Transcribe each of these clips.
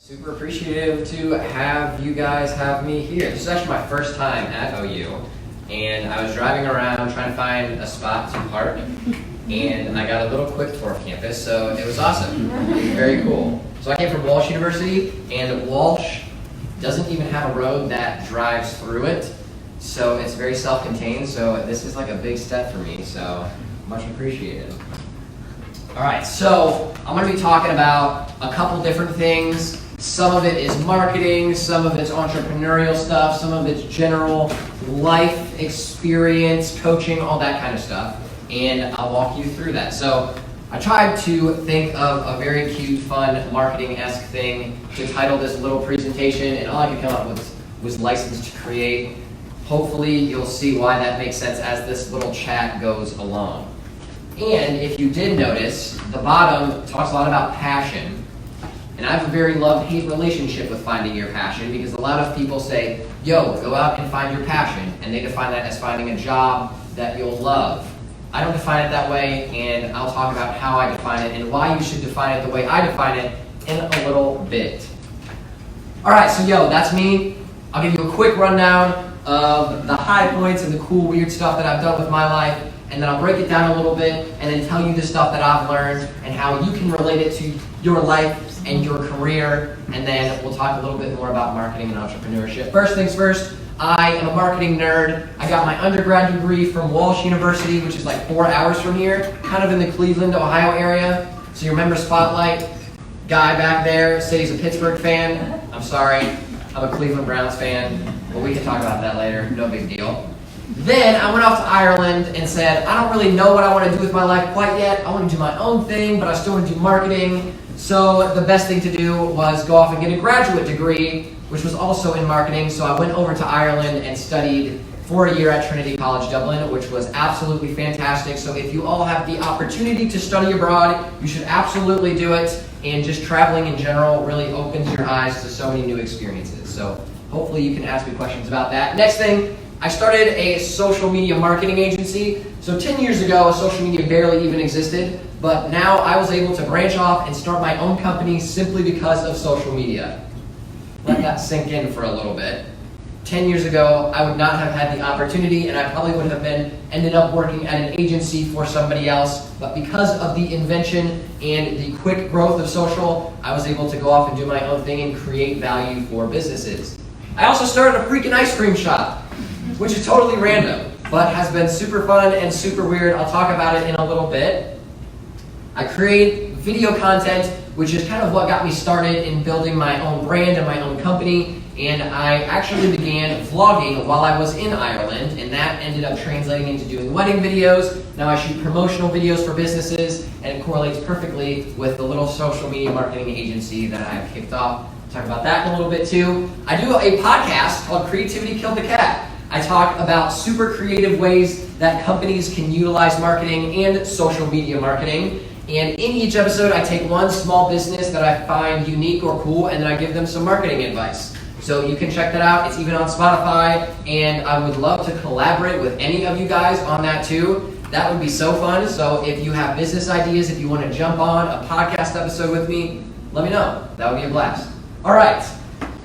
Super appreciative to have you guys have me here. This is actually my first time at OU, and I was driving around trying to find a spot to park, and I got a little quick tour of campus, so it was awesome. Very cool. So I came from Walsh University, and Walsh doesn't even have a road that drives through it, so it's very self-contained, so this is like a big step for me, so much appreciated. All right, so I'm going to be talking about a couple different things. Some of it is marketing, some of it's entrepreneurial stuff, some of it's general life experience, coaching, all that kind of stuff. And I'll walk you through that. So I tried to think of a very cute, fun, marketing-esque thing to title this little presentation, and all I could come up with was license to create. Hopefully you'll see why that makes sense as this little chat goes along. And if you did notice, the bottom talks a lot about passion. And I have a very love-hate relationship with finding your passion, because a lot of people say, yo, go out and find your passion. And they define that as finding a job that you'll love. I don't define it that way, and I'll talk about how I define it and why you should define it the way I define it in a little bit. All right, so that's me. I'll give you a quick rundown of the high points and the cool, weird stuff that I've done with my life. And then I'll break it down a little bit and then tell you the stuff that I've learned and how you can relate it to your life and your career. And then we'll talk a little bit more about marketing and entrepreneurship. First things first, I am a marketing nerd. I got my undergrad degree from Walsh University, which is like 4 hours from here, kind of in the Cleveland, Ohio area. So you remember Spotlight? Guy back there said he's a Pittsburgh fan. I'm sorry, I'm a Cleveland Browns fan, but we can talk about that later, no big deal. Then I went off to Ireland and said, I don't really know what I want to do with my life quite yet. I want to do my own thing, but I still want to do marketing. So the best thing to do was go off and get a graduate degree, which was also in marketing. So I went over to Ireland and studied for a year at Trinity College Dublin, which was absolutely fantastic. So if you all have the opportunity to study abroad, you should absolutely do it. And just traveling in general really opens your eyes to so many new experiences. So hopefully you can ask me questions about that. Next thing, I started a social media marketing agency. So 10 years ago, social media barely even existed, but now I was able to branch off and start my own company simply because of social media. Let that sink in for a little bit. 10 years ago, I would not have had the opportunity, and I probably would have ended up working at an agency for somebody else, but because of the invention and the quick growth of social, I was able to go off and do my own thing and create value for businesses. I also started a freaking ice cream shop, which is totally random, but has been super fun and super weird. I'll talk about it in a little bit. I create video content, which is kind of what got me started in building my own brand and my own company. And I actually began vlogging while I was in Ireland, and that ended up translating into doing wedding videos. Now I shoot promotional videos for businesses, and it correlates perfectly with the little social media marketing agency that I've kicked off. I'll talk about that in a little bit too. I do a podcast called Creativity Killed the Cat. I talk about super creative ways that companies can utilize marketing and social media marketing. And in each episode, I take one small business that I find unique or cool, and then I give them some marketing advice. So you can check that out. It's even on Spotify, and I would love to collaborate with any of you guys on that too. That would be so fun. So if you have business ideas, if you want to jump on a podcast episode with me, let me know. That would be a blast. All right.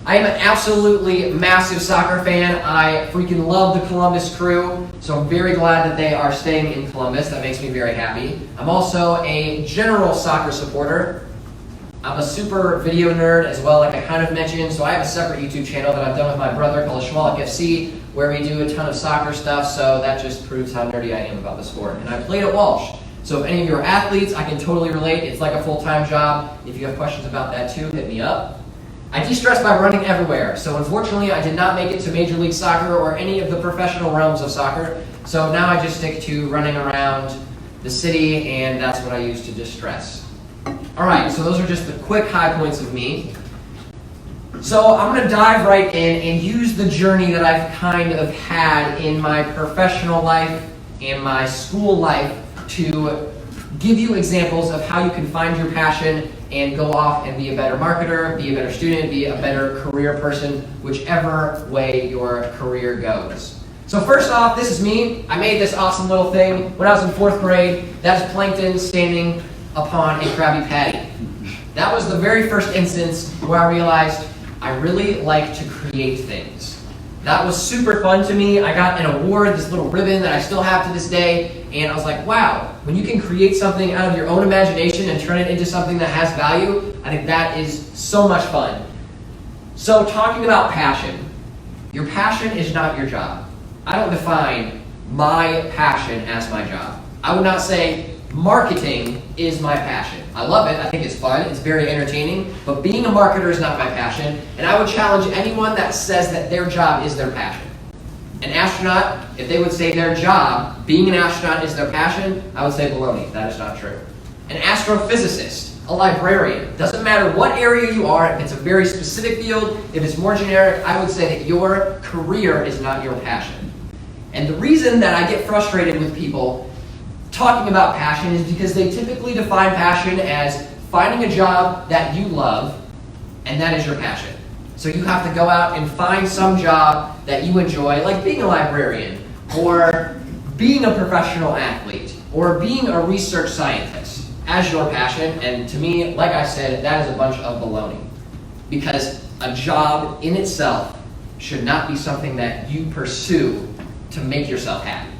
I am an absolutely massive soccer fan. I freaking love the Columbus Crew, so I'm very glad that they are staying in Columbus. That makes me very happy. I'm also a general soccer supporter. I'm a super video nerd as well, like I kind of mentioned, so I have a separate YouTube channel that I've done with my brother called Chwalik FC, where we do a ton of soccer stuff, so that just proves how nerdy I am about the sport. And I played at Walsh, so if any of you are athletes, I can totally relate. It's like a full-time job. If you have questions about that too, hit me up. I de-stress by running everywhere, so unfortunately I did not make it to Major League Soccer or any of the professional realms of soccer, so now I just stick to running around the city, and that's what I use to de-stress. Alright, so those are just the quick high points of me. So I'm going to dive right in and use the journey that I've kind of had in my professional life and my school life to give you examples of how you can find your passion and go off and be a better marketer, be a better student, be a better career person, whichever way your career goes. So first off, this is me. I made this awesome little thing when I was in 4th grade. That's plankton standing upon a Krabby Patty. That was the very first instance where I realized I really like to create things. That was super fun to me. I got an award, this little ribbon that I still have to this day, and I was like, wow, when you can create something out of your own imagination and turn it into something that has value, I think that is so much fun. So talking about passion, your passion is not your job. I don't define my passion as my job. I would not say marketing is my passion. I love it, I think it's fun, it's very entertaining, but being a marketer is not my passion, and I would challenge anyone that says that their job is their passion. An astronaut, if they would say their job, being an astronaut, is their passion, I would say baloney. That is not true. An astrophysicist, a librarian, doesn't matter what area you are, if it's a very specific field, if it's more generic, I would say that your career is not your passion. And the reason that I get frustrated with people talking about passion is because they typically define passion as finding a job that you love, and that is your passion. So you have to go out and find some job that you enjoy, like being a librarian, or being a professional athlete, or being a research scientist as your passion. And to me, like I said, that is a bunch of baloney. Because a job in itself should not be something that you pursue to make yourself happy.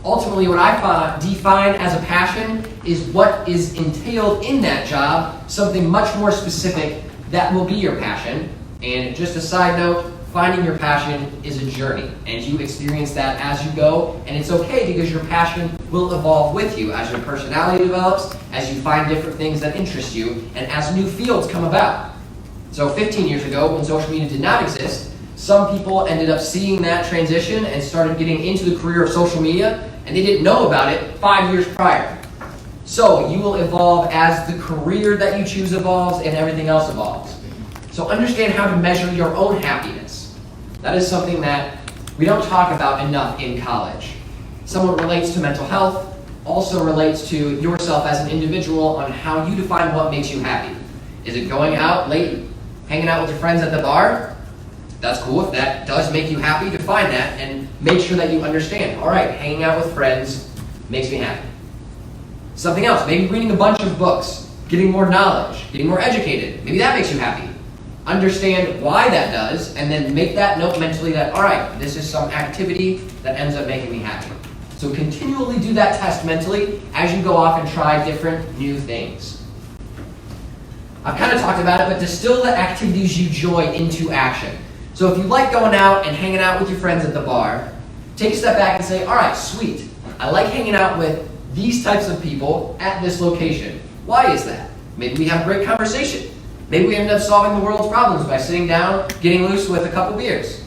Ultimately, what I define as a passion is what is entailed in that job, something much more specific that will be your passion. And just a side note, finding your passion is a journey, and you experience that as you go, and it's okay because your passion will evolve with you as your personality develops, as you find different things that interest you, and as new fields come about. So 15 years ago, when social media did not exist, some people ended up seeing that transition and started getting into the career of social media, and they didn't know about it 5 years prior. So you will evolve as the career that you choose evolves and everything else evolves. So understand how to measure your own happiness. That is something that we don't talk about enough in college. Someone relates to mental health, also relates to yourself as an individual on how you define what makes you happy. Is it going out late, hanging out with your friends at the bar? That's cool. If that does make you happy, define that and make sure that you understand. All right, hanging out with friends makes me happy. Something else, maybe reading a bunch of books, getting more knowledge, getting more educated. Maybe that makes you happy. Understand why that does, and then make that note mentally that, all right, this is some activity that ends up making me happy. So continually do that test mentally as you go off and try different new things. I've kind of talked about it, but distill the activities you enjoy into action. So if you like going out and hanging out with your friends at the bar, take a step back and say, all right, sweet. I like hanging out with these types of people at this location. Why is that? Maybe we have great conversation. Maybe we end up solving the world's problems by sitting down, getting loose with a couple beers.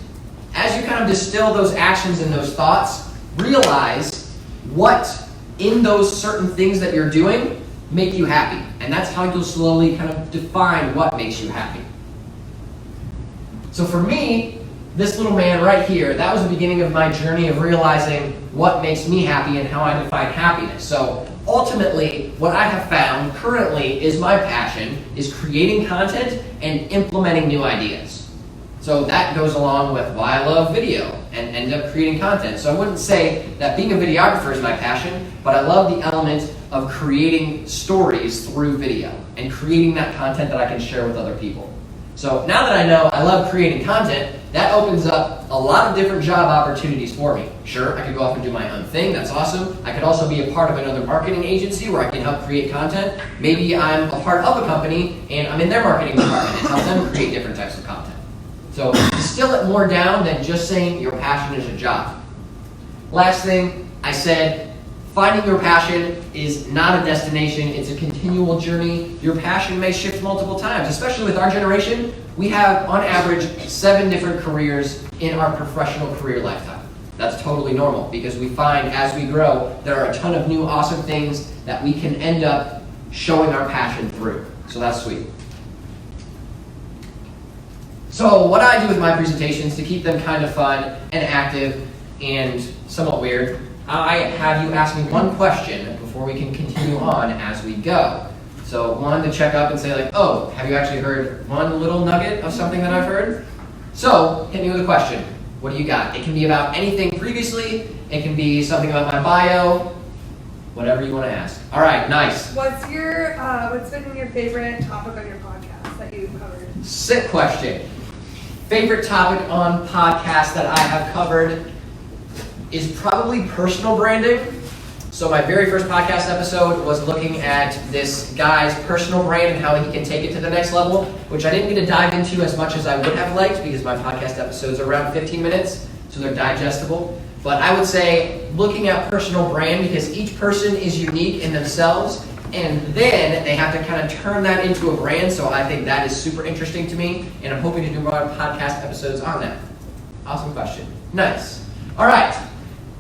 As you kind of distill those actions and those thoughts, realize what in those certain things that you're doing make you happy. And that's how you'll slowly kind of define what makes you happy. So for me, this little man right here, that was the beginning of my journey of realizing what makes me happy and how I define happiness. So ultimately, what I have found currently is my passion is creating content and implementing new ideas. So that goes along with why I love video and end up creating content. So I wouldn't say that being a videographer is my passion, but I love the element of creating stories through video and creating that content that I can share with other people. So now that I know I love creating content, that opens up a lot of different job opportunities for me. Sure, I could go off and do my own thing, that's awesome. I could also be a part of another marketing agency where I can help create content. Maybe I'm a part of a company and I'm in their marketing department and help them create different types of content. So distill it more down than just saying your passion is a job. Last thing, I said finding your passion is not a destination, it's a continual journey. Your passion may shift multiple times, especially with our generation. We have, on average, 7 different careers in our professional career lifetime. That's totally normal because we find as we grow, there are a ton of new awesome things that we can end up showing our passion through. So that's sweet. So what I do with my presentations to keep them kind of fun and active and somewhat weird, I have you ask me one question before we can continue on as we go. So one, to check up and say like, oh, have you actually heard one little nugget of something that I've heard? So hit me with a question. What do you got? It can be about anything previously. It can be something about my bio. Whatever you want to ask. All right, nice. What's been your favorite topic on your podcast that you've covered? Sick question. Favorite topic on podcast that I have covered is probably personal branding. So my very first podcast episode was looking at this guy's personal brand and how he can take it to the next level, which I didn't get to dive into as much as I would have liked because my podcast episodes are around 15 minutes, so they're digestible. But I would say looking at personal brand, because each person is unique in themselves, and then they have to kind of turn that into a brand. So I think that is super interesting to me, and I'm hoping to do more podcast episodes on that. Awesome question. Nice. All right.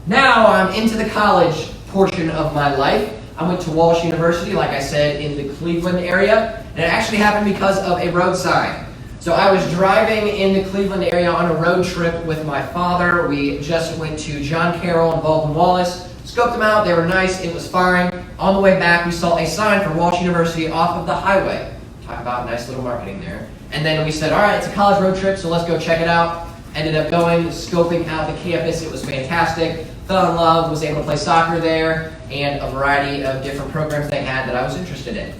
Now I'm into the college portion of my life. I went to Walsh University, like I said, in the Cleveland area, and it actually happened because of a road sign. So I was driving in the Cleveland area on a road trip with my father. We just went to John Carroll and Baldwin Wallace, scoped them out, they were nice, it was fine. On the way back, we saw a sign for Walsh University off of the highway. Talk about nice little marketing there. And then we said, all right, it's a college road trip, so let's go check it out. Ended up going, scoping out the campus, it was fantastic. Fell in love, was able to play soccer there, and a variety of different programs they had that I was interested in.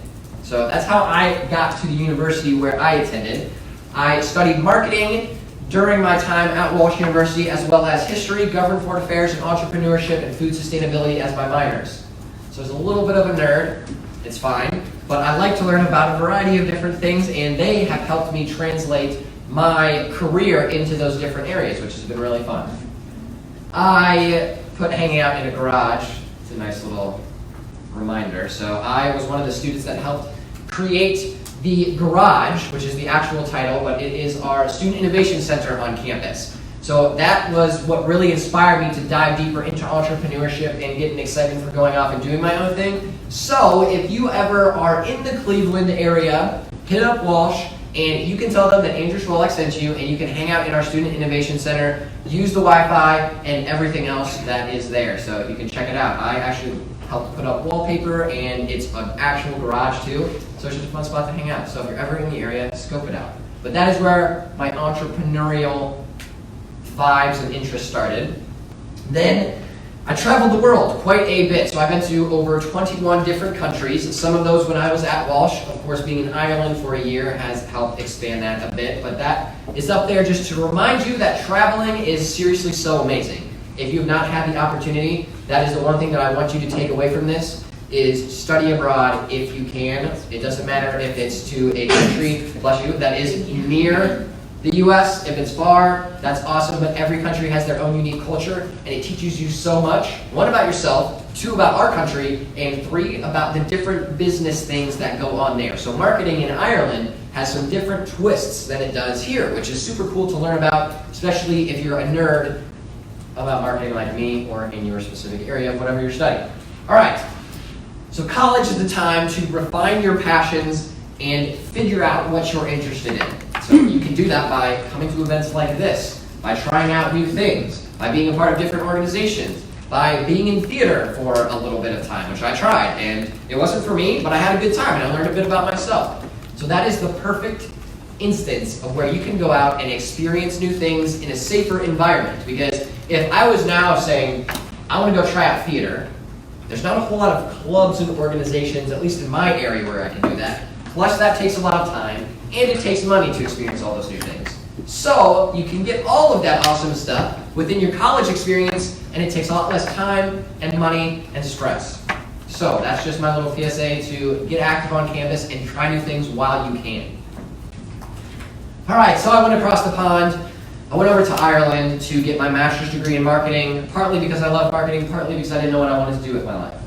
So that's how I got to the university where I attended. I studied marketing during my time at Walsh University, as well as history, government foreign affairs, and entrepreneurship and food sustainability as my minors. So I was a little bit of a nerd, it's fine, but I like to learn about a variety of different things, and they have helped me translate my career into those different areas, which has been really fun. I put hanging out in a garage. It's a nice little reminder. So I was one of the students that helped create the garage, which is the actual title, but it is our Student Innovation Center on campus. So that was what really inspired me to dive deeper into entrepreneurship and getting excited for going off and doing my own thing. So if you ever are in the Cleveland area, hit up Walsh, and you can tell them that Andrew Chwalik sent you, and you can hang out in our Student Innovation Center, use the Wi-Fi, and everything else that is there. So you can check it out. I actually helped put up wallpaper, and it's an actual garage too. So it's just a fun spot to hang out. So if you're ever in the area, scope it out. But that is where my entrepreneurial vibes and interests started. Then I traveled the world quite a bit. So I've been to over 21 different countries. Some of those when I was at Walsh. Of course, being in Ireland for a year has helped expand that a bit. But that is up there just to remind you that traveling is seriously so amazing. If you have not had the opportunity, that is the one thing that I want you to take away from this, is study abroad if you can. It doesn't matter if it's to a country, bless you, that is near the U.S., if it's far, that's awesome, but every country has their own unique culture, and it teaches you so much. 1, about yourself, 2, about our country, and 3, about the different business things that go on there. So marketing in Ireland has some different twists than it does here, which is super cool to learn about, especially if you're a nerd about marketing like me, or in your specific area of whatever you're studying. All right, so college is the time to refine your passions and figure out what you're interested in. So you can do that by coming to events like this, by trying out new things, by being a part of different organizations, by being in theater for a little bit of time, which I tried, and it wasn't for me, but I had a good time, and I learned a bit about myself. So that is the perfect instance of where you can go out and experience new things in a safer environment. Because if I was now saying, I want to go try out theater, there's not a whole lot of clubs and organizations, at least in my area, where I can do that. Plus, that takes a lot of time, and it takes money to experience all those new things. So you can get all of that awesome stuff within your college experience, and it takes a lot less time and money and stress. So that's just my little PSA to get active on campus and try new things while you can. All right, so I went across the pond. I went over to Ireland to get my master's degree in marketing, partly because I love marketing, partly because I didn't know what I wanted to do with my life.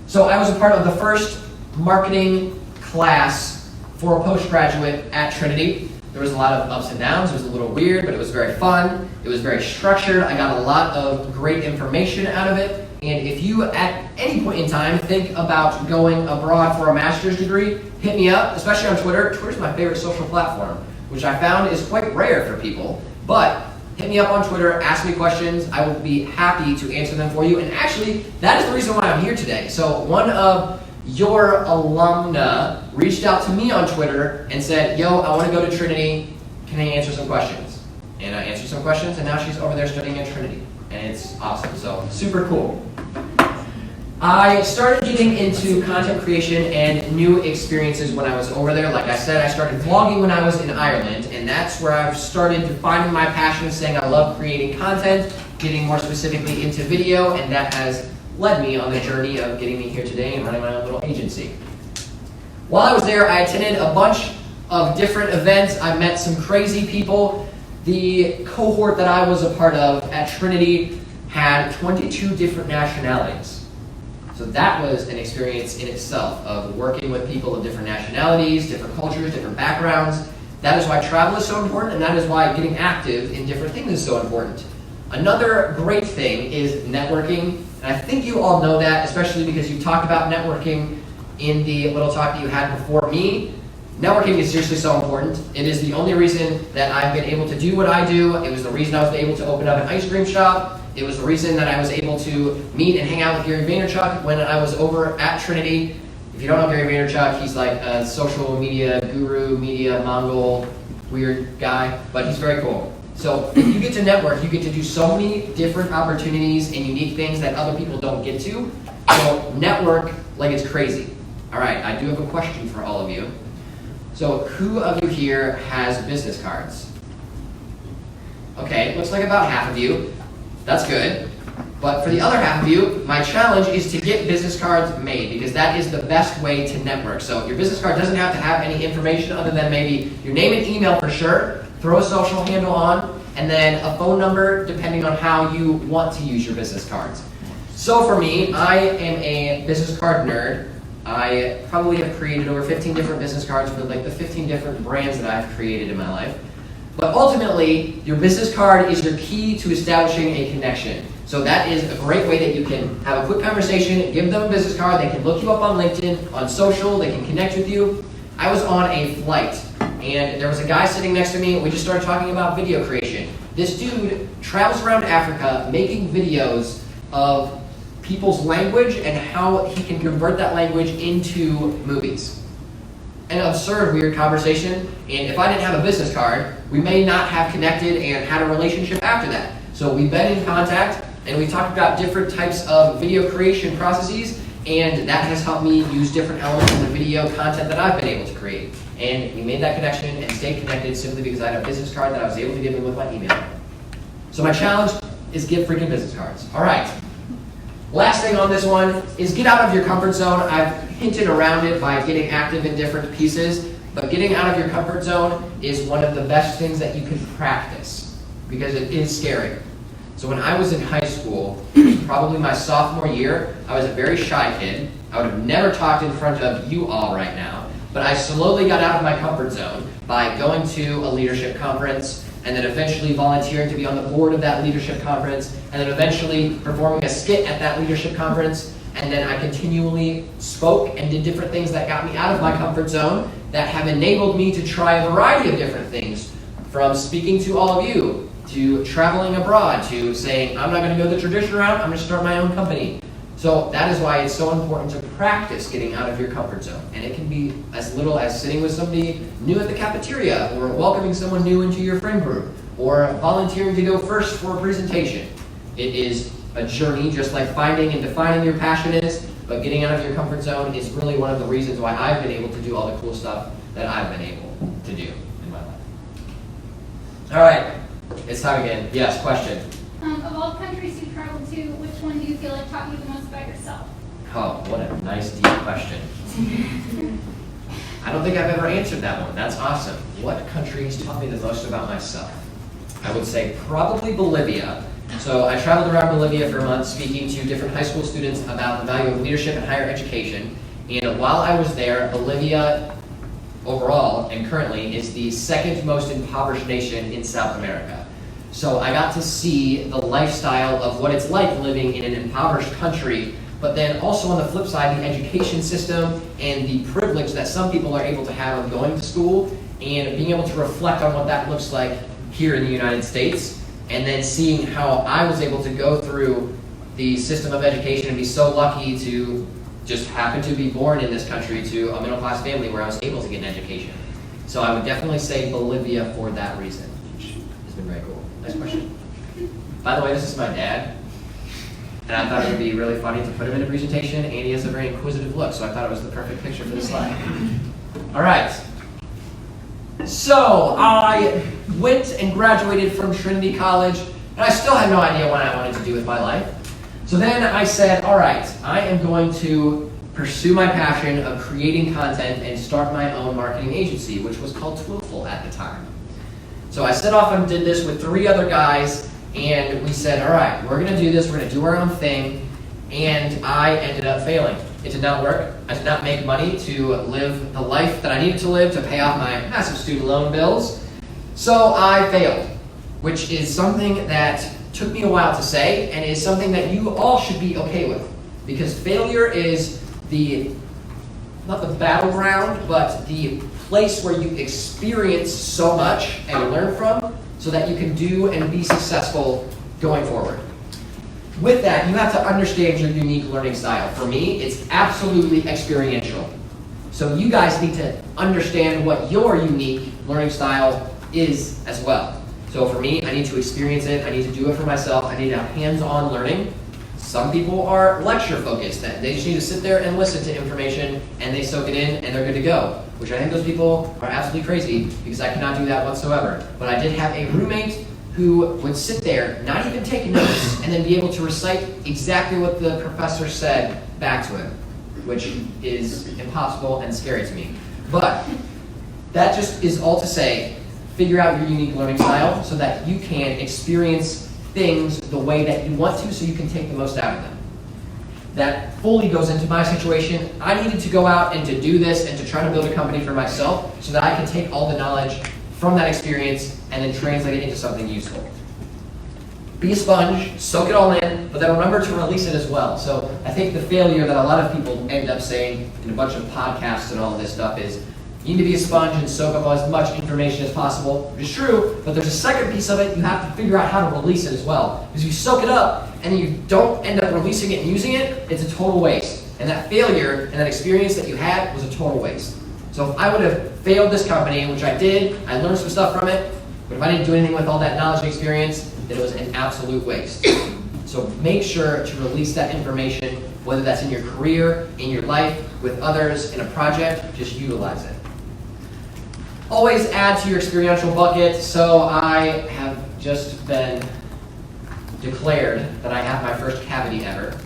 So I was a part of the first marketing class for a postgraduate at Trinity. There was a lot of ups and downs. It was a little weird, but it was very fun. It was very structured. I got a lot of great information out of it. And if you, at any point in time, think about going abroad for a master's degree, hit me up, especially on Twitter. Twitter's my favorite social platform, which I found is quite rare for people. But hit me up on Twitter, ask me questions. I will be happy to answer them for you. And actually, that is the reason why I'm here today. So one of your alumna reached out to me on Twitter and said, yo, I want to go to Trinity. Can I answer some questions? And I answered some questions, and now she's over there studying at Trinity. And it's awesome. So super cool. I started getting into content creation and new experiences when I was over there. Like I said, I started vlogging when I was in Ireland, and that's where I've started finding my passion of saying I love creating content, getting more specifically into video, and that has led me on the journey of getting me here today and running my own little agency. While I was there, I attended a bunch of different events. I met some crazy people. The cohort that I was a part of at Trinity had 22 different nationalities. So that was an experience in itself of working with people of different nationalities, different cultures, different backgrounds. That is why travel is so important, and that is why getting active in different things is so important. Another great thing is networking, and I think you all know that, especially because you talked about networking in the little talk that you had before me. Networking is seriously so important. It is the only reason that I've been able to do what I do. It was the reason I was able to open up an ice cream shop. It was the reason that I was able to meet and hang out with Gary Vaynerchuk when I was over at Trinity. If you don't know Gary Vaynerchuk, he's like a social media guru, media Mongol, weird guy, but he's very cool. So if you get to network, you get to do so many different opportunities and unique things that other people don't get to. So network like it's crazy. All right, I do have a question for all of you. So who of you here has business cards? Okay, looks like about half of you. That's good. But for the other half of you, my challenge is to get business cards made, because that is the best way to network. So your business card doesn't have to have any information other than maybe your name and email for sure, throw a social handle on, and then a phone number depending on how you want to use your business cards. So for me, I am a business card nerd. I probably have created over 15 different business cards for like the 15 different brands that I've created in my life. But ultimately, your business card is your key to establishing a connection. So that is a great way that you can have a quick conversation, give them a business card, they can look you up on LinkedIn, on social, they can connect with you. I was on a flight, and there was a guy sitting next to me, and we just started talking about video creation. This dude travels around Africa making videos of people's language and how he can convert that language into movies. An absurd, weird conversation, and if I didn't have a business card, we may not have connected and had a relationship after that. So we've been in contact, and we talked about different types of video creation processes, and that has helped me use different elements of the video content that I've been able to create. And we made that connection and stayed connected simply because I had a business card that I was able to give him with my email. So my challenge is get freaking business cards. All right. Last thing on this one is get out of your comfort zone. I've hinted around it by getting active in different pieces, but getting out of your comfort zone is one of the best things that you can practice because it is scary. So when I was in high school, probably my sophomore year, I was a very shy kid. I would have never talked in front of you all right now, but I slowly got out of my comfort zone by going to a leadership conference, and then eventually volunteering to be on the board of that leadership conference, and then eventually performing a skit at that leadership conference, and then I continually spoke and did different things that got me out of my comfort zone that have enabled me to try a variety of different things, from speaking to all of you, to traveling abroad, to saying, I'm not going to go the traditional route, I'm going to start my own company. So that is why it's so important to practice getting out of your comfort zone. And it can be as little as sitting with somebody new at the cafeteria, or welcoming someone new into your friend group, or volunteering to go first for a presentation. It is a journey, just like finding and defining your passion is, but getting out of your comfort zone is really one of the reasons why I've been able to do all the cool stuff that I've been able to do in my life. All right, it's time again. Yes, question. Of all countries you traveled to, which one do you feel like taught you the most about yourself? Oh, what a nice deep question. I don't think I've ever answered that one. That's awesome. What countries taught me the most about myself? I would say probably Bolivia. So I traveled around Bolivia for a month speaking to different high school students about the value of leadership and higher education. And while I was there, Bolivia overall and currently is the second most impoverished nation in South America. So I got to see the lifestyle of what it's like living in an impoverished country, but then also on the flip side, the education system and the privilege that some people are able to have of going to school and being able to reflect on what that looks like here in the United States, and then seeing how I was able to go through the system of education and be so lucky to just happen to be born in this country to a middle-class family where I was able to get an education. So I would definitely say Bolivia for that reason, which has been very cool. Nice question. By the way, this is my dad. And I thought it would be really funny to put him in a presentation, and he has a very inquisitive look, so I thought it was the perfect picture for the slide. All right. So I went and graduated from Trinity College, and I still had no idea what I wanted to do with my life. So then I said, all right, I am going to pursue my passion of creating content and start my own marketing agency, which was called Chwalik at the time. So I set off and did this with 3 other guys, and we said, all right, we're going to do this, we're going to do our own thing, and I ended up failing. It did not work. I did not make money to live the life that I needed to live to pay off my massive student loan bills. So I failed, which is something that took me a while to say and is something that you all should be okay with. Because failure is not the battleground, but the place where you experience so much and learn from so that you can do and be successful going forward. With that, you have to understand your unique learning style. For me, it's absolutely experiential. So you guys need to understand what your unique learning style is as well. So for me, I need to experience it. I need to do it for myself. I need to have hands-on learning. Some people are lecture focused. They just need to sit there and listen to information and they soak it in and they're good to go. Which I think those people are absolutely crazy because I cannot do that whatsoever. But I did have a roommate who would sit there, not even take notes, and then be able to recite exactly what the professor said back to him, which is impossible and scary to me. But that just is all to say, figure out your unique learning style so that you can experience things the way that you want to so you can take the most out of them. That fully goes into my situation. I needed to go out and to do this and to try to build a company for myself so that I can take all the knowledge from that experience and then translate it into something useful. Be a sponge, soak it all in, but then remember to release it as well. So I think the failure that a lot of people end up saying in a bunch of podcasts and all of this stuff is you need to be a sponge and soak up as much information as possible, which is true, but there's a second piece of it. You have to figure out how to release it as well. Because if you soak it up and you don't end up releasing it and using it, it's a total waste. And that failure and that experience that you had was a total waste. So if I would have failed this company, which I did, I learned some stuff from it, but if I didn't do anything with all that knowledge and experience, then it was an absolute waste. So make sure to release that information, whether that's in your career, in your life, with others, in a project, just utilize it. Always add to your experiential bucket. So I have just been declared that I have my first cavity ever,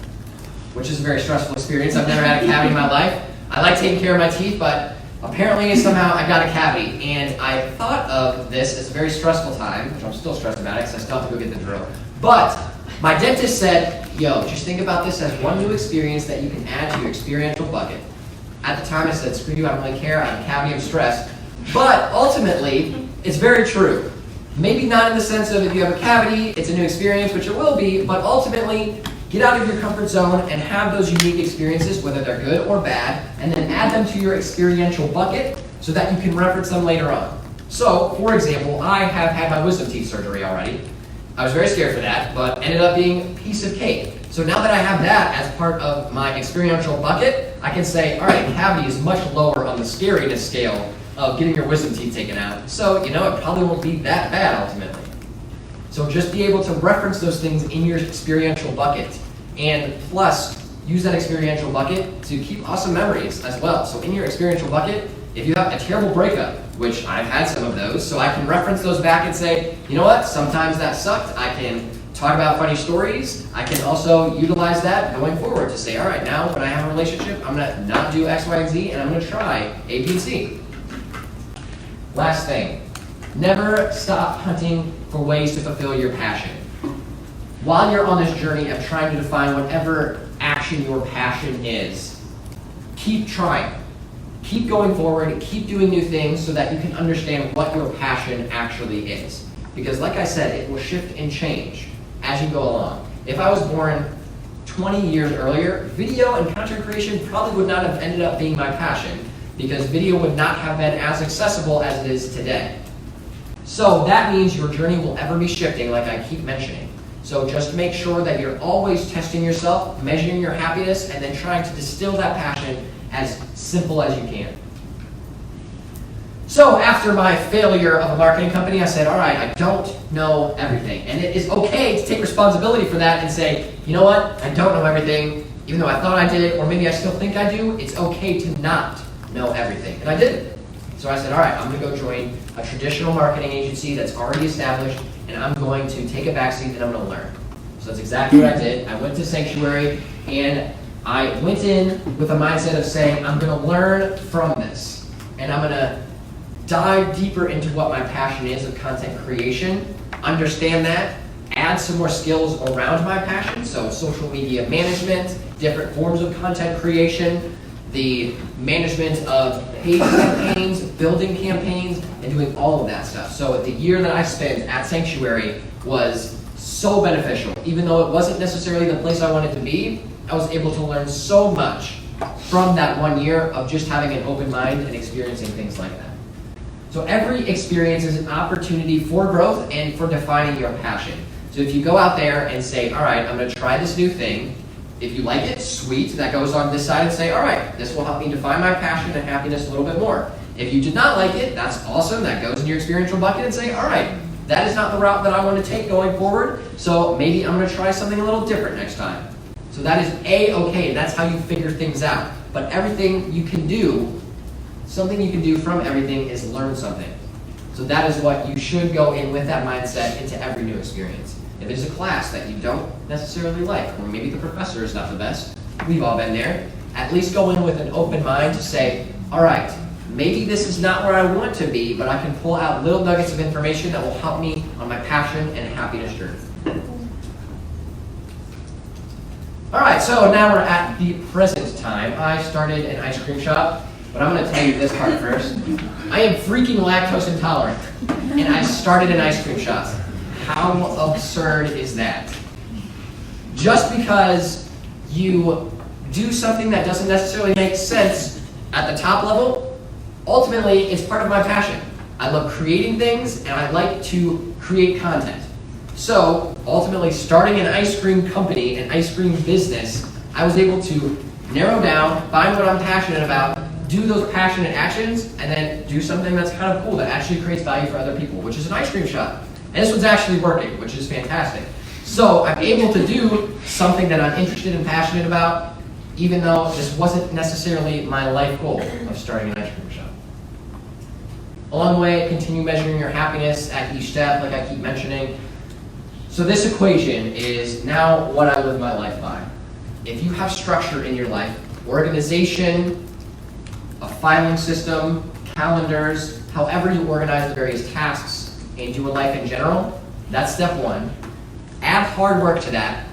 which is a very stressful experience. I've never had a cavity in my life. I like taking care of my teeth, but apparently somehow I got a cavity. And I thought of this as a very stressful time, which I'm still stressed about it because I still have to go get the drill. But my dentist said, yo, just think about this as one new experience that you can add to your experiential bucket. At the time I said, screw you, I don't really care, I have a cavity, I'm stressed. But ultimately, it's very true. Maybe not in the sense of if you have a cavity, it's a new experience, which it will be, but ultimately, get out of your comfort zone and have those unique experiences, whether they're good or bad, and then add them to your experiential bucket so that you can reference them later on. So, for example, I have had my wisdom teeth surgery already. I was very scared for that, but ended up being a piece of cake. So now that I have that as part of my experiential bucket, I can say, all right, cavity is much lower on the scariness scale of getting your wisdom teeth taken out. So, it probably won't be that bad ultimately. So just be able to reference those things in your experiential bucket. And plus, use that experiential bucket to keep awesome memories as well. So in your experiential bucket, if you have a terrible breakup, which I've had some of those, so I can reference those back and say, you know what, sometimes that sucked. I can talk about funny stories. I can also utilize that going forward to say, all right, now when I have a relationship, I'm gonna not do X, Y, and Z, and I'm gonna try A, B, and C. Last thing, never stop hunting for ways to fulfill your passion. While you're on this journey of trying to define whatever action your passion is, keep trying. Keep going forward, keep doing new things so that you can understand what your passion actually is. Because like I said, it will shift and change as you go along. If I was born 20 years earlier, video and content creation probably would not have ended up being my passion because video would not have been as accessible as it is today. So that means your journey will ever be shifting, like I keep mentioning. So just make sure that you're always testing yourself, measuring your happiness, and then trying to distill that passion as simple as you can. So after my failure of a marketing company, I said, all right, I don't know everything. And it is okay to take responsibility for that and say, you know what? I don't know everything, even though I thought I did, or maybe I still think I do. It's okay to not know everything. And I didn't. So I said, all right, I'm going to go join a traditional marketing agency that's already established, and I'm going to take a backseat and I'm going to learn. So that's exactly what I did. I went to Sanctuary, and I went in with a mindset of saying, I'm going to learn from this, and I'm going to dive deeper into what my passion is of content creation, understand that, add some more skills around my passion, so social media management, different forms of content creation, the management of paid campaigns, building campaigns, and doing all of that stuff. So the year that I spent at Sanctuary was so beneficial. Even though it wasn't necessarily the place I wanted to be, I was able to learn so much from that 1 year of just having an open mind and experiencing things like that. So every experience is an opportunity for growth and for defining your passion. So if you go out there and say, all right, I'm going to try this new thing. If you like it, sweet. That goes on this side and say, all right, this will help me define my passion and happiness a little bit more. If you did not like it, that's awesome. That goes in your experiential bucket and say, all right, that is not the route that I want to take going forward. So maybe I'm going to try something a little different next time. So that is A-okay. That's how you figure things out. But everything you can do, something you can do from everything is learn something. So that is what you should go in with that mindset into every new experience. If there's a class that you don't necessarily like, or maybe the professor is not the best, we've all been there, at least go in with an open mind to say, all right, maybe this is not where I want to be, but I can pull out little nuggets of information that will help me on my passion and happiness journey. All right, so now we're at the present time. I started an ice cream shop, but I'm going to tell you this part first. I am freaking lactose intolerant, and I started an ice cream shop. How absurd is that? Just because you do something that doesn't necessarily make sense at the top level, ultimately it's part of my passion. I love creating things and I like to create content. So ultimately starting an ice cream company, an ice cream business, I was able to narrow down, find what I'm passionate about, do those passionate actions, and then do something that's kind of cool that actually creates value for other people, which is an ice cream shop. And this one's actually working, which is fantastic. So I'm able to do something that I'm interested and passionate about, even though this wasn't necessarily my life goal of starting an ice cream shop. Along the way, continue measuring your happiness at each step, like I keep mentioning. So this equation is now what I live my life by. If you have structure in your life, organization, a filing system, calendars, however you organize the various tasks, and do a life in general, that's step one. Add hard work to that.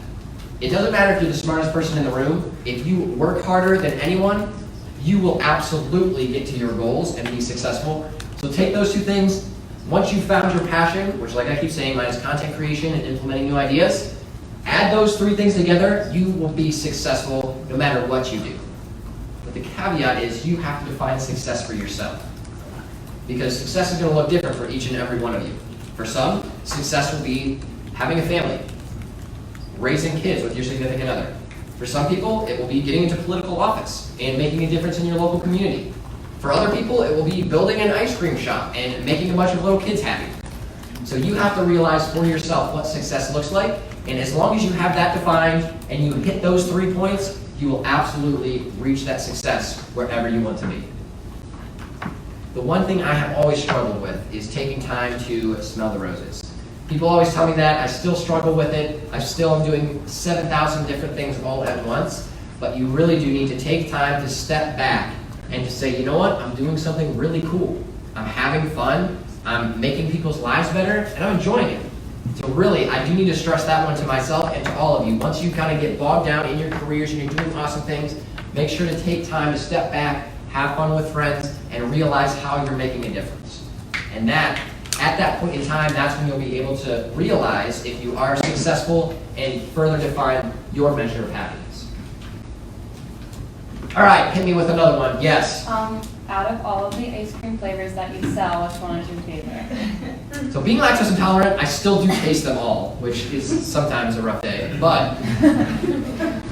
It doesn't matter if you're the smartest person in the room. If you work harder than anyone, you will absolutely get to your goals and be successful. So take those two things. Once you've found your passion, which like I keep saying, mine is content creation and implementing new ideas, add those three things together, you will be successful no matter what you do. But the caveat is you have to define success for yourself. Because success is going to look different for each and every one of you. For some, success will be having a family, raising kids with your significant other. For some people, it will be getting into political office and making a difference in your local community. For other people, it will be building an ice cream shop and making a bunch of little kids happy. So you have to realize for yourself what success looks like, and as long as you have that defined and you hit those 3 points, you will absolutely reach that success wherever you want to be. The one thing I have always struggled with is taking time to smell the roses. People always tell me that. I still struggle with it. I still am doing 7,000 different things all at once. But you really do need to take time to step back and to say, you know what? I'm doing something really cool. I'm having fun. I'm making people's lives better, and I'm enjoying it. So really, I do need to stress that one to myself and to all of you. Once you kind of get bogged down in your careers and you're doing awesome things, make sure to take time to step back, have fun with friends, and realize how you're making a difference. And that, at that point in time, that's when you'll be able to realize if you are successful and further define your measure of happiness. All right, hit me with another one. Yes? Out of all of the ice cream flavors that you sell, which one is your favorite? So being lactose intolerant, I still do taste them all, which is sometimes a rough day. But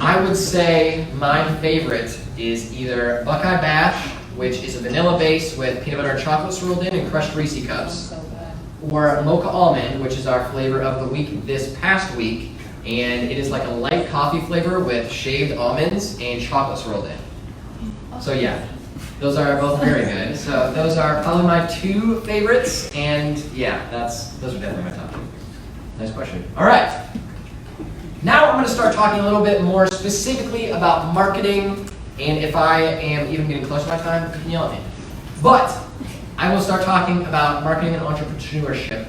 I would say my favorite is either Buckeye Bash, which is a vanilla base with peanut butter and chocolate swirled in and crushed Reese cups, So good. or Mocha Almond, which is our flavor of the week this past week, and it is like a light coffee flavor with shaved almonds and chocolates rolled in. So yeah, those are both very good. So those are probably my 2 favorites, and yeah, those are definitely my top 2. Nice question. All right. Now I'm going to start talking a little bit more specifically about marketing, and if I am even getting close to my time, you can yell at me. But I will start talking about marketing and entrepreneurship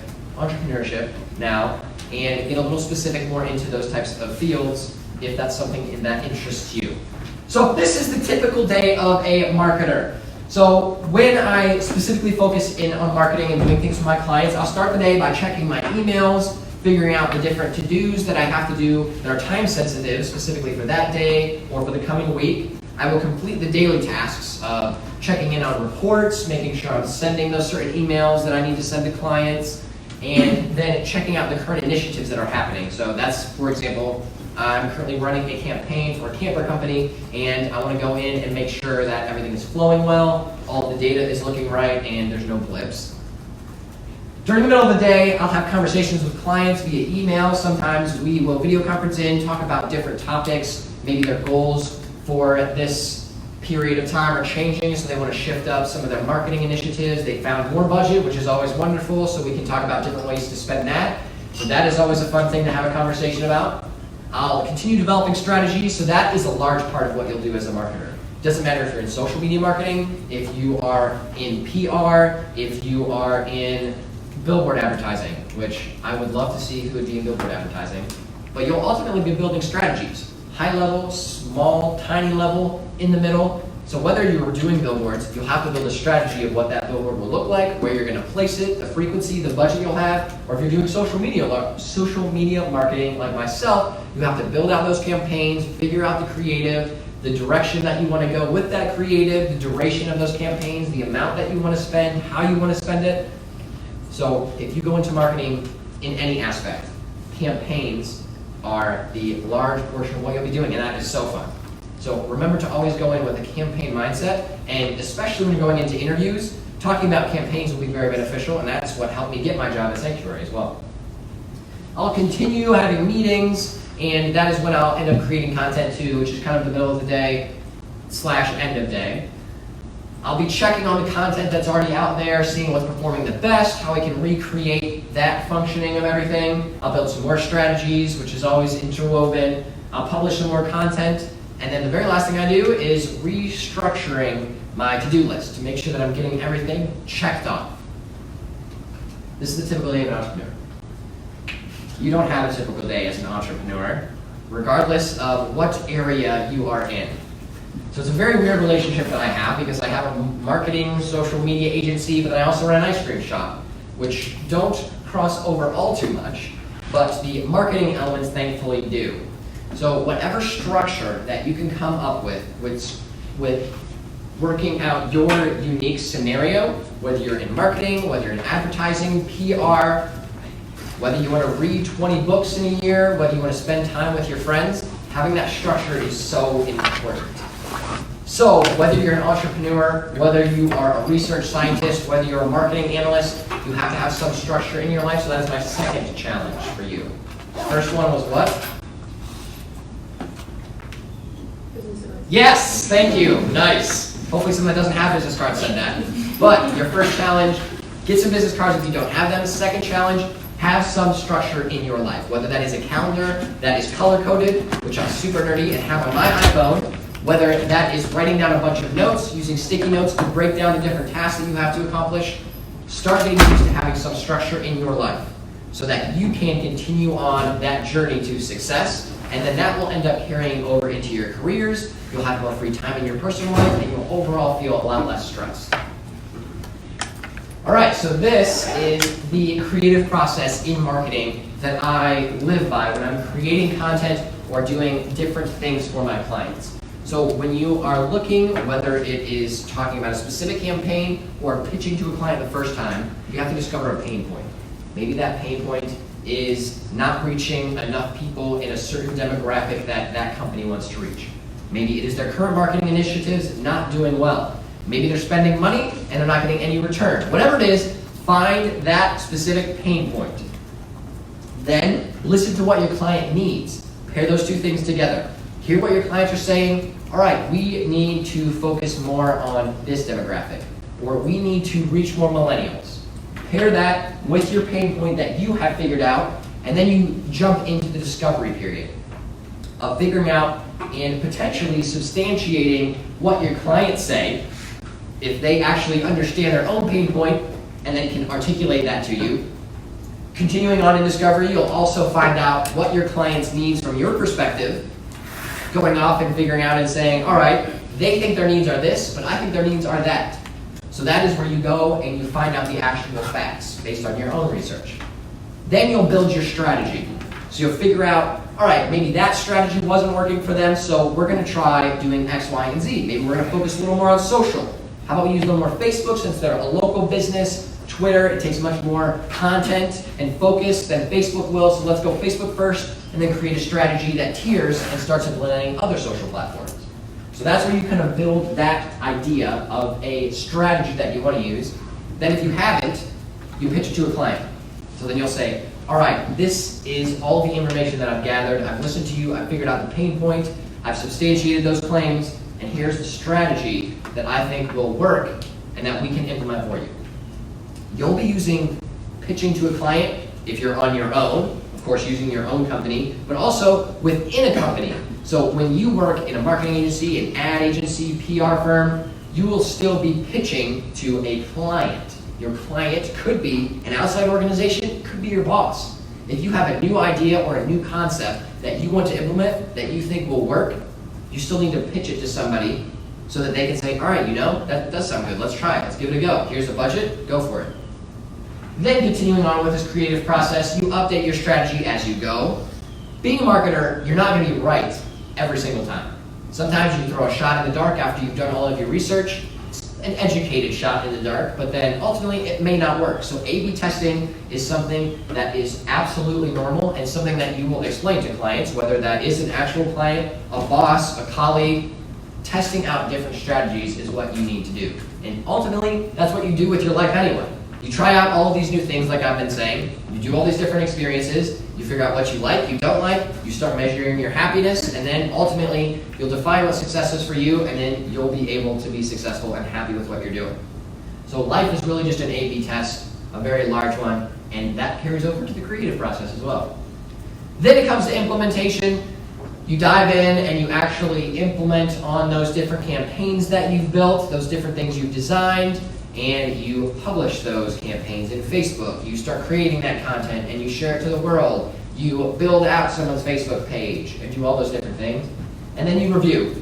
now, and get a little specific more into those types of fields if that's something that interests you. So this is the typical day of a marketer. So when I specifically focus in on marketing and doing things for my clients, I'll start the day by checking my emails, figuring out the different to-dos that I have to do that are time sensitive, specifically for that day or for the coming week. I will complete the daily tasks of checking in on reports, making sure I'm sending those certain emails that I need to send to clients, and then checking out the current initiatives that are happening. So that's, for example, I'm currently running a campaign for a camper company, and I want to go in and make sure that everything is flowing well, all the data is looking right, and there's no blips. During the middle of the day, I'll have conversations with clients via email. Sometimes we will video conference in, talk about different topics. Maybe their goals for this period of time are changing, so they want to shift up some of their marketing initiatives. They found more budget, which is always wonderful, so we can talk about different ways to spend that. So that is always a fun thing to have a conversation about. I'll continue developing strategies, so that is a large part of what you'll do as a marketer. Doesn't matter if you're in social media marketing, if you are in PR, if you are in billboard advertising, which I would love to see who would be in billboard advertising. But you'll ultimately be building strategies. High level, small, tiny level, in the middle. So whether you are doing billboards, you'll have to build a strategy of what that billboard will look like, where you're going to place it, the frequency, the budget you'll have. Or if you're doing social media marketing like myself, you have to build out those campaigns, figure out the creative, the direction that you want to go with that creative, the duration of those campaigns, the amount that you want to spend, how you want to spend it. So if you go into marketing in any aspect, campaigns are the large portion of what you'll be doing, and that is so fun. So remember to always go in with a campaign mindset, and especially when you're going into interviews, talking about campaigns will be very beneficial, and that's what helped me get my job at Sanctuary as well. I'll continue having meetings, and that is when I'll end up creating content too, which is kind of the middle of the day / end of day. I'll be checking on the content that's already out there, seeing what's performing the best, how I can recreate that functioning of everything. I'll build some more strategies, which is always interwoven. I'll publish some more content. And then the very last thing I do is restructuring my to-do list to make sure that I'm getting everything checked off. This is the typical day of an entrepreneur. You don't have a typical day as an entrepreneur, regardless of what area you are in. So it's a very weird relationship that I have, because I have a marketing, social media agency, but I also run an ice cream shop, which don't cross over all too much, but the marketing elements thankfully do. So whatever structure that you can come up with working out your unique scenario, whether you're in marketing, whether you're in advertising, PR, whether you want to read 20 books in a year, whether you want to spend time with your friends, having that structure is so important. So whether you're an entrepreneur, whether you are a research scientist, whether you're a marketing analyst, you have to have some structure in your life. So that is my second challenge for you. First one was what? Yes, thank you. Nice. Hopefully someone that doesn't have business cards said that. But your first challenge, get some business cards if you don't have them. Second challenge, have some structure in your life. Whether that is a calendar that is color-coded, which I'm super nerdy and have on my iPhone, whether that is writing down a bunch of notes, using sticky notes to break down the different tasks that you have to accomplish. Start getting used to having some structure in your life so that you can continue on that journey to success, and then that will end up carrying over into your careers. You'll have more free time in your personal life, and you'll overall feel a lot less stressed. All right, so this is the creative process in marketing that I live by when I'm creating content or doing different things for my clients. So when you are looking, whether it is talking about a specific campaign or pitching to a client the first time, you have to discover a pain point. Maybe that pain point is not reaching enough people in a certain demographic that that company wants to reach. Maybe it is their current marketing initiatives not doing well. Maybe they're spending money and they're not getting any return. Whatever it is, find that specific pain point. Then listen to what your client needs. Pair those two things together. Hear what your clients are saying. All right, we need to focus more on this demographic, or we need to reach more millennials. Pair that with your pain point that you have figured out, and then you jump into the discovery period of figuring out and potentially substantiating what your clients say if they actually understand their own pain point and then can articulate that to you. Continuing on in discovery, you'll also find out what your clients needs from your perspective, going off and figuring out and saying, all right, they think their needs are this, but I think their needs are that. So that is where you go and you find out the actionable facts based on your own research. Then you'll build your strategy. So you'll figure out, all right, maybe that strategy wasn't working for them, so we're going to try doing X, Y, and Z. Maybe we're going to focus a little more on social. How about we use a little more Facebook since they're a local business? Twitter, it takes much more content and focus than Facebook will, so let's go Facebook first and then create a strategy that tiers and starts implementing other social platforms. So that's where you kind of build that idea of a strategy that you want to use. Then if you haven't, you pitch it to a client. So then you'll say, all right, this is all the information that I've gathered. I've listened to you. I've figured out the pain point. I've substantiated those claims. And here's the strategy that I think will work and that we can implement for you. You'll be using pitching to a client if you're on your own, of course using your own company, but also within a company. So when you work in a marketing agency, an ad agency, PR firm, you will still be pitching to a client. Your client could be an outside organization, could be your boss. If you have a new idea or a new concept that you want to implement that you think will work, you still need to pitch it to somebody so that they can say, all right, that does sound good. Let's try it. Let's give it a go. Here's the budget. Go for it. Then continuing on with this creative process, you update your strategy as you go. Being a marketer, you're not going to be right every single time. Sometimes you throw a shot in the dark after you've done all of your research. It's an educated shot in the dark, but then ultimately it may not work. So A/B testing is something that is absolutely normal and something that you will explain to clients, whether that is an actual client, a boss, a colleague. Testing out different strategies is what you need to do. And ultimately, that's what you do with your life anyway. You try out all of these new things like I've been saying, you do all these different experiences, you figure out what you like, you don't like, you start measuring your happiness, and then ultimately you'll define what success is for you, and then you'll be able to be successful and happy with what you're doing. So life is really just an A/B test, a very large one, and that carries over to the creative process as well. Then it comes to implementation. You dive in and you actually implement on those different campaigns that you've built, those different things you've designed, and you publish those campaigns in Facebook. You start creating that content and you share it to the world. You build out someone's Facebook page and do all those different things. And then you review.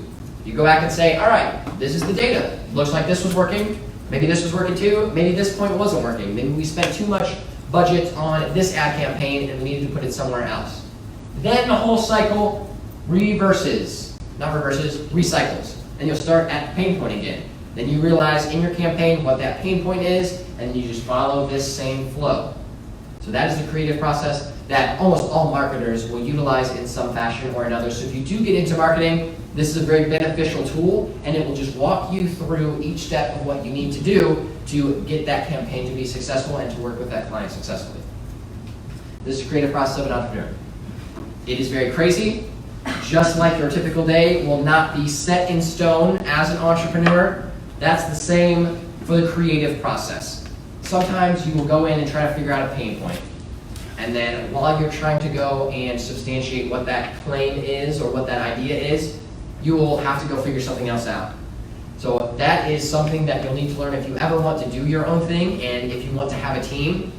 You go back and say, all right, this is the data. Looks like this was working. Maybe this was working too. Maybe this point wasn't working. Maybe we spent too much budget on this ad campaign and we needed to put it somewhere else. Then the whole cycle recycles. And you'll start at the pain point again. Then you realize in your campaign what that pain point is, and you just follow this same flow. So that is the creative process that almost all marketers will utilize in some fashion or another. So if you do get into marketing, this is a very beneficial tool, and it will just walk you through each step of what you need to do to get that campaign to be successful and to work with that client successfully. This is the creative process of an entrepreneur. It is very crazy. Just like your typical day will not be set in stone as an entrepreneur, that's the same for the creative process. Sometimes you will go in and try to figure out a pain point. And then while you're trying to go and substantiate what that claim is or what that idea is, you will have to go figure something else out. So that is something that you'll need to learn if you ever want to do your own thing and if you want to have a team.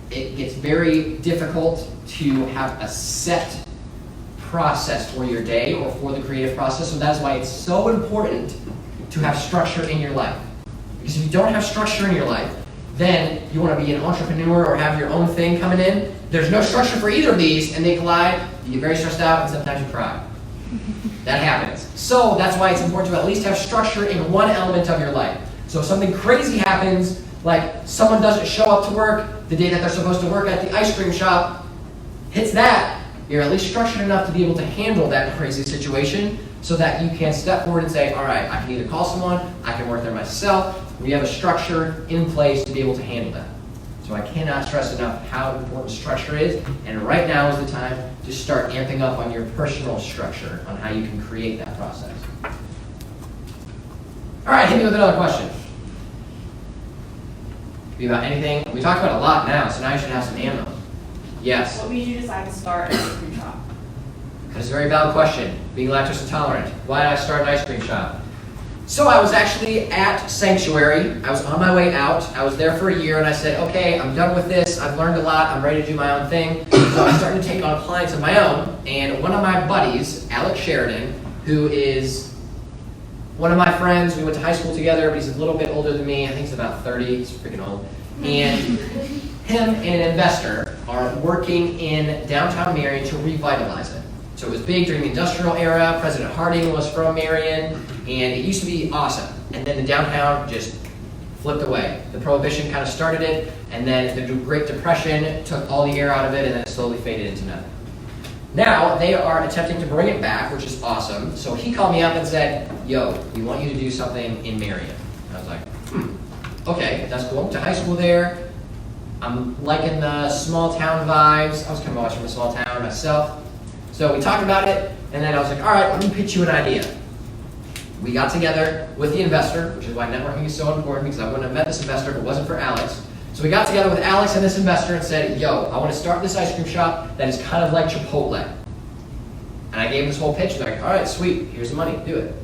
It gets very difficult to have a set process for your day or for the creative process. So that's why it's so important to have structure in your life. Because if you don't have structure in your life, then you want to be an entrepreneur or have your own thing coming in. There's no structure for either of these and they collide. You get very stressed out and sometimes you cry. That happens. So that's why it's important to at least have structure in one element of your life. So if something crazy happens, like someone doesn't show up to work the day that they're supposed to work at the ice cream shop, hits that, you're at least structured enough to be able to handle that crazy situation so that you can step forward and say, all right, I can either call someone, I can work there myself. We have a structure in place to be able to handle that. So I cannot stress enough how important structure is, and right now is the time to start amping up on your personal structure on how you can create that process. All right, hit me with another question. Be about anything. We talked about a lot now, so now you should have some ammo. Yes? What made you decide to start an ice cream shop? That's a very valid question. Being lactose intolerant. Why did I start an ice cream shop? So I was actually at Sanctuary. I was on my way out. I was there for a year, and I said, okay, I'm done with this. I've learned a lot. I'm ready to do my own thing. So I started to take on clients of my own, and one of my buddies, Alex Sheridan, who is one of my friends, we went to high school together, but he's a little bit older than me. I think he's about 30. He's freaking old. And him and an investor are working in downtown Marion to revitalize it. So it was big during the industrial era. President Harding was from Marion, and it used to be awesome. And then the downtown just flipped away. The Prohibition kind of started it, and then the Great Depression took all the air out of it, and then it slowly faded into nothing. Now, they are attempting to bring it back, which is awesome. So he called me up and said, yo, we want you to do something in Marion. And I was like, okay, that's cool. I went to high school there. I'm liking the small town vibes. I was kind of always from a small town myself. So we talked about it, and then I was like, all right, let me pitch you an idea. We got together with the investor, which is why networking is so important, because I wouldn't have met this investor if it wasn't for Alex. So we got together with Alex and this investor and said, yo, I want to start this ice cream shop that is kind of like Chipotle. And I gave him this whole pitch, like, all right, sweet, here's the money, do it.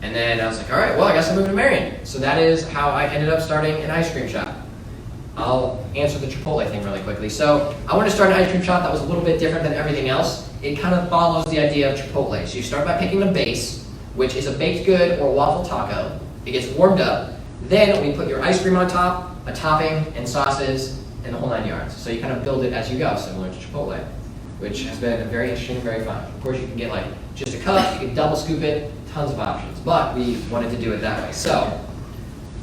And then I was like, all right, well, I guess I'm moving to Marion. So that is how I ended up starting an ice cream shop. I'll answer the Chipotle thing really quickly. So I wanted to start an ice cream shop that was a little bit different than everything else. It kind of follows the idea of Chipotle. So you start by picking a base, which is a baked good or waffle taco. It gets warmed up. Then we put your ice cream on top, a topping, and sauces, and the whole 9 yards. So you kind of build it as you go, similar to Chipotle, which has been very interesting and very fun. Of course, you can get like just a cup, you can double scoop it, tons of options. But we wanted to do it that way. So,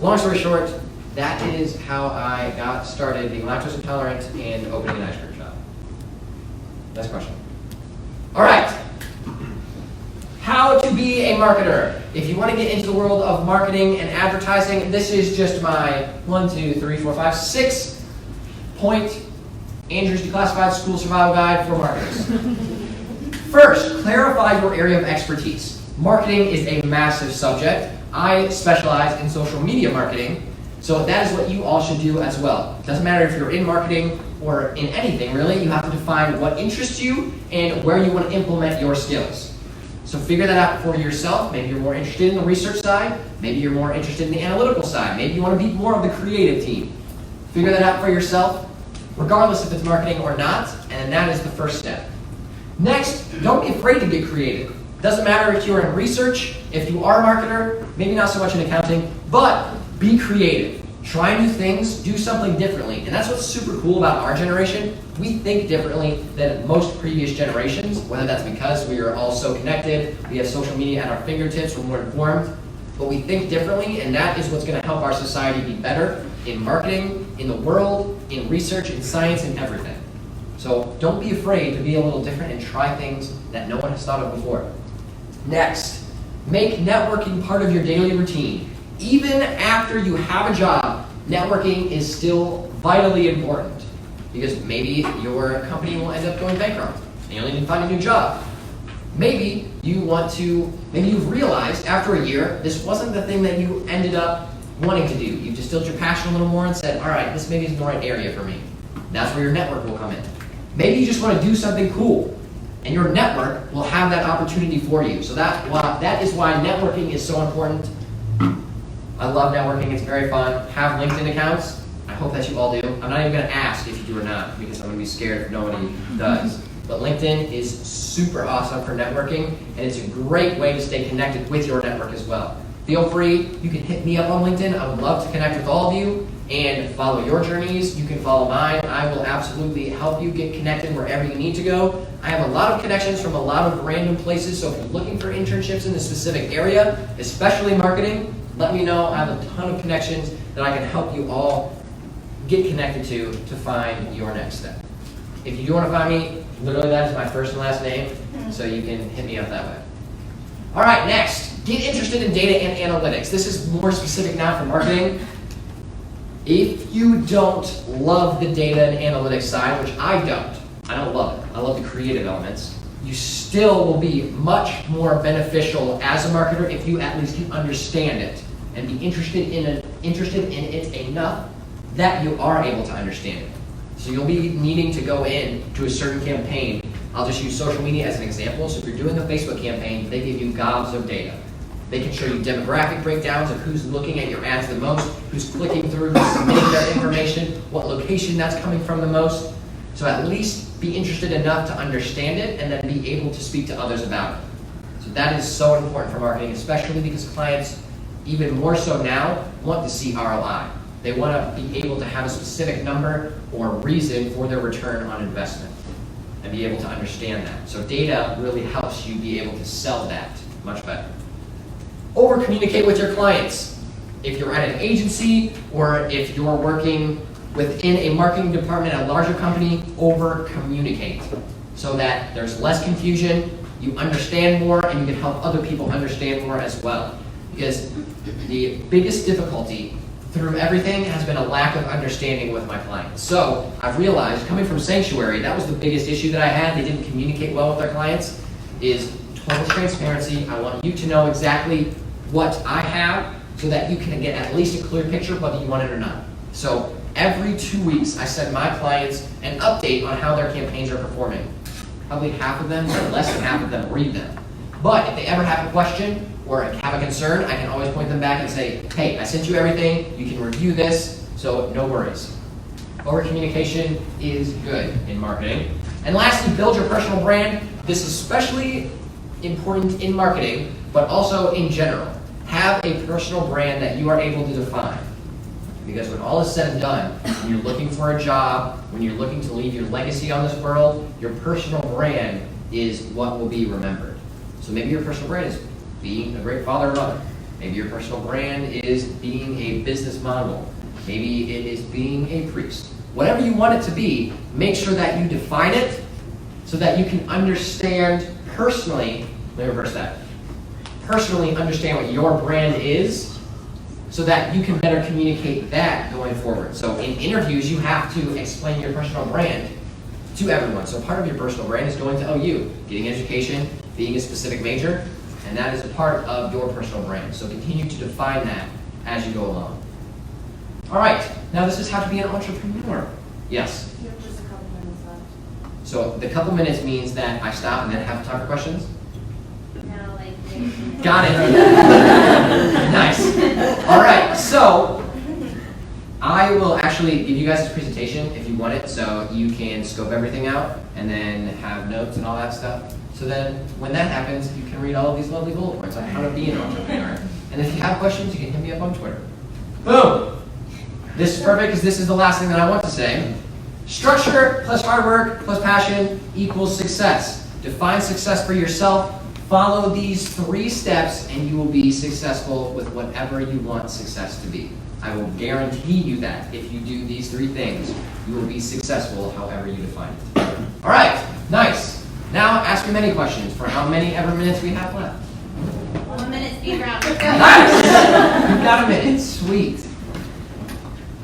long story short, that is how I got started being lactose intolerant and opening an ice cream shop. Next question. All right. How to be a marketer. If you want to get into the world of marketing and advertising, this is just my 6-point Andrews Declassified School Survival Guide for marketers. First, clarify your area of expertise. Marketing is a massive subject. I specialize in social media marketing, so that is what you all should do as well. It doesn't matter if you're in marketing or in anything, really. You have to define what interests you and where you want to implement your skills. So figure that out for yourself. Maybe you're more interested in the research side. Maybe you're more interested in the analytical side. Maybe you want to be more of the creative team. Figure that out for yourself, regardless if it's marketing or not, and that is the first step. Next, don't be afraid to get creative. Doesn't matter if you're in research, if you are a marketer, maybe not so much in accounting, but be creative. Try new things, do something differently. And that's what's super cool about our generation. We think differently than most previous generations, whether that's because we are all so connected, we have social media at our fingertips, we're more informed, but we think differently, and that is what's going to help our society be better in marketing, in the world, in research, in science, and everything. So don't be afraid to be a little different and try things that no one has thought of before. Next, make networking part of your daily routine. Even after you have a job, networking is still vitally important because maybe your company will end up going bankrupt and you'll need to find a new job. Maybe you've realized after a year this wasn't the thing that you ended up wanting to do. You distilled your passion a little more and said, all right, this maybe isn't the right area for me. That's where your network will come in. Maybe you just want to do something cool and your network will have that opportunity for you. So that is why networking is so important. I love networking, it's very fun. Have LinkedIn accounts. I hope that you all do. I'm not even going to ask if you do or not because I'm going to be scared if nobody does. But LinkedIn is super awesome for networking, and it's a great way to stay connected with your network as well. Feel free, you can hit me up on LinkedIn. I would love to connect with all of you and follow your journeys. You can follow mine. I will absolutely help you get connected wherever you need to go. I have a lot of connections from a lot of random places, so if you're looking for internships in a specific area, especially marketing, let me know. I have a ton of connections that I can help you all get connected to find your next step. If you do want to find me, literally that is my first and last name, so you can hit me up that way. All right, next, get interested in data and analytics. This is more specific now for marketing. If you don't love the data and analytics side, which I don't love it. I love the creative elements. You still will be much more beneficial as a marketer if you at least can understand it and be interested in it enough that you are able to understand it. So you'll be needing to go in to a certain campaign. I'll just use social media as an example. So if you're doing a Facebook campaign, they give you gobs of data. They can show you demographic breakdowns of who's looking at your ads the most, who's clicking through, who's submitting their information, what location that's coming from the most. So at least be interested enough to understand it and then be able to speak to others about it. So that is so important for marketing, especially because clients, even more so now, want to see ROI. They want to be able to have a specific number or reason for their return on investment and be able to understand that. So data really helps you be able to sell that much better. Over communicate with your clients. If you're at an agency or if you're working within a marketing department at a larger company, over communicate so that there's less confusion, you understand more, and you can help other people understand more as well. Because the biggest difficulty through everything has been a lack of understanding with my clients. So I've realized, coming from Sanctuary, that was the biggest issue that I had. They didn't communicate well with their clients, is total transparency. I want you to know exactly what I have so that you can get at least a clear picture whether you want it or not. So every 2 weeks, I send my clients an update on how their campaigns are performing. Probably half of them, or less than half of them, read them. But if they ever have a question or have a concern, I can always point them back and say, hey, I sent you everything, you can review this, so no worries. Over communication is good in marketing. And lastly, build your personal brand. This is especially important in marketing, but also in general. Have a personal brand that you are able to define. Because when all is said and done, when you're looking for a job, when you're looking to leave your legacy on this world, your personal brand is what will be remembered. So maybe your personal brand is being a great father or mother. Maybe your personal brand is being a business mogul. Maybe it is being a priest. Whatever you want it to be, make sure that you define it so that you can understand personally, let me reverse that, personally understand what your brand is so that you can better communicate that going forward. So in interviews, you have to explain your personal brand to everyone. So part of your personal brand is going to OU, getting education, being a specific major, and that is a part of your personal brand. So continue to define that as you go along. All right, now this is how to be an entrepreneur. Yes? You have just a couple minutes left. So the couple minutes means that I stop and then have time for questions? No, like. Got it. Nice. All right, so I will actually give you guys this presentation if you want it, so you can scope everything out and then have notes and all that stuff. So then when that happens, you can read all of these lovely bullet points on how to be an entrepreneur. And if you have questions, you can hit me up on Twitter. Boom. This is perfect because this is the last thing that I want to say. Structure plus hard work plus passion equals success. Define success for yourself. Follow these 3 steps and you will be successful with whatever you want success to be. I will guarantee you that if you do these 3 things, you will be successful however you define it. All right, nice. Now ask me many questions for how many ever minutes we have left. 1 minute speed round. Nice. You've got a minute. Sweet.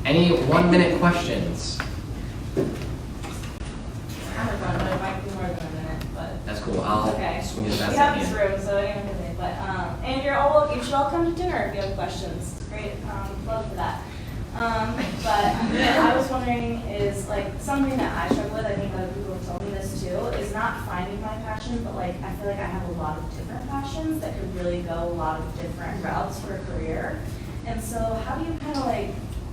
Any 1-minute questions? I have one, but it might be more than a minute, but. That's cool. I'll Okay. swing it as We fast have as this I can. room, so anyone can say, but, and you should all come to dinner if you have questions. Great, love for that. But I was wondering is like something that I struggle with, I think other people have told me this too, is not finding my passion, but like I feel like I have a lot of different passions that could really go a lot of different routes for a career. And so how do you kind of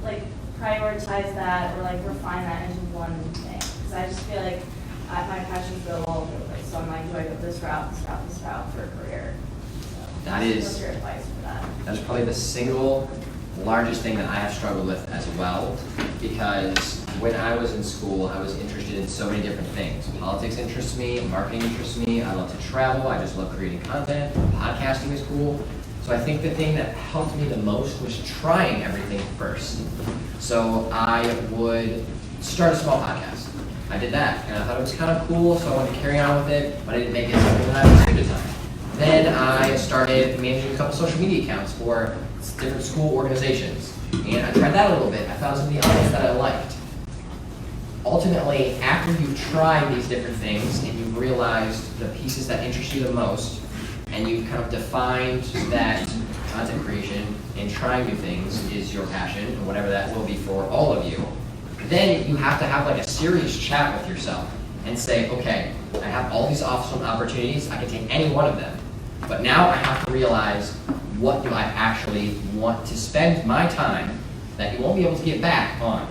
like prioritize that or like refine that into one thing? Because I just feel like my passions go all over the place. So I'm like, do I go this route for a career? So, That is- what's your advice for that? That's probably the single largest thing that I have struggled with as well, because when I was in school, I was interested in so many different things. Politics interests me, marketing interests me, I love to travel, I just love creating content, podcasting is cool. So I think the thing that helped me the most was trying everything first. So I would start a small podcast. I did that, and I thought it was kind of cool, so I wanted to carry on with it, but I didn't make it something that I pursued at the time. Then I started managing a couple social media accounts for different school organizations. And I tried that a little bit. I found some of the others that I liked. Ultimately, after you've tried these different things and you've realized the pieces that interest you the most, and you've kind of defined that content creation and trying new things is your passion, and whatever that will be for all of you, then you have to have like a serious chat with yourself and say, okay, I have all these awesome opportunities, I can take any one of them, but now I have to realize, what do I actually want to spend my time that you won't be able to get back on?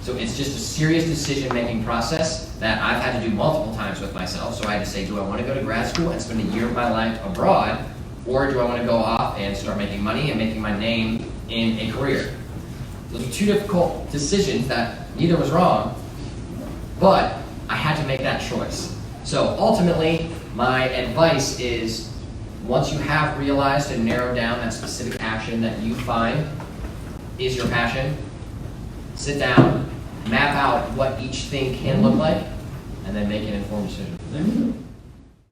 So it's just a serious decision-making process that I've had to do multiple times with myself. So I had to say, do I want to go to grad school and spend a year of my life abroad, or do I want to go off and start making money and making my name in a career? Those are two difficult decisions that neither was wrong, but I had to make that choice. So ultimately, my advice is, once you have realized and narrowed down that specific action that you find is your passion, sit down, map out what each thing can look like, and then make an informed decision.